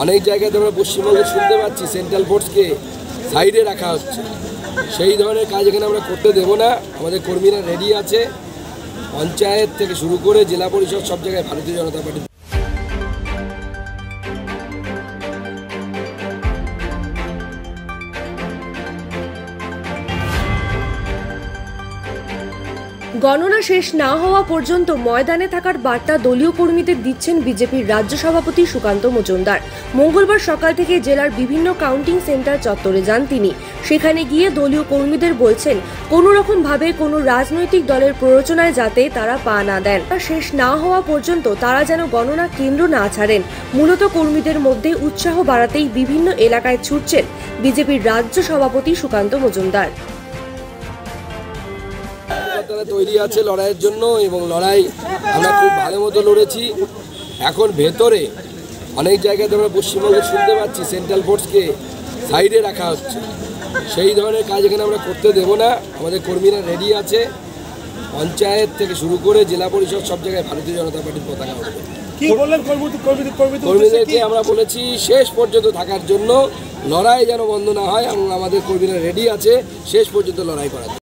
অনেক জায়গায় আমরা পশ্চিমবঙ্গে শুনতে পাচ্ছি সেন্ট্রাল ফোর্সকে সাইডে রাখা হচ্ছে। সেই ধরনের কাজ এখানে আমরা করতে দেব না। আমাদের কর্মীরা রেডি আছে, পঞ্চায়েত থেকে শুরু করে জেলা পরিষদ সব জায়গায় ভারতীয় জনতা পার্টি। গণনা শেষ না হওয়া পর্যন্ত ময়দানে থাকার বার্তা দলীয় কর্মীদের দিচ্ছেন বিজেপির রাজ্য সভাপতি সুকান্ত মজুমদার। মঙ্গলবার সকাল থেকে জেলার বিভিন্ন কাউন্টিং সেন্টার চত্বরে যান তিনি। সেখানে গিয়ে দলীয় কর্মীদের বলছেন কোনো রকম ভাবে কোনো রাজনৈতিক দলের প্ররোচনায় যাতে তারা পা না দেন। শেষ না হওয়া পর্যন্ত তারা যেন গণনা কেন্দ্র না ছাড়েন। মূলত কর্মীদের মধ্যে উৎসাহ বাড়াতেই বিভিন্ন এলাকায় ছুটছেন বিজেপির রাজ্য সভাপতি সুকান্ত মজুমদার। তৈরি আছে লড়াইয়ের জন্য এবং লড়াই আমরা খুব ভালো মতো লড়েছি। এখন ভেতরে অনেক জায়গায় আমরা পশ্চিমবঙ্গে শুনতে পাচ্ছি সেন্ট্রাল ফোর্সকে সাইডে রাখা হচ্ছে। সেই ধরনের কাজ এখানে আমরা করতে দেব না। আমাদের কর্মীরা রেডি আছে, পঞ্চায়েত থেকে শুরু করে জেলা পরিষদ সব জায়গায় ভারতীয় জনতা পার্টির পতাকা উঠবে। কর্মীদেরকে আমরা বলেছি শেষ পর্যন্ত থাকার জন্য, লড়াই যেন বন্ধ না হয় এবং আমাদের কর্মীরা রেডি আছে শেষ পর্যন্ত লড়াই করার।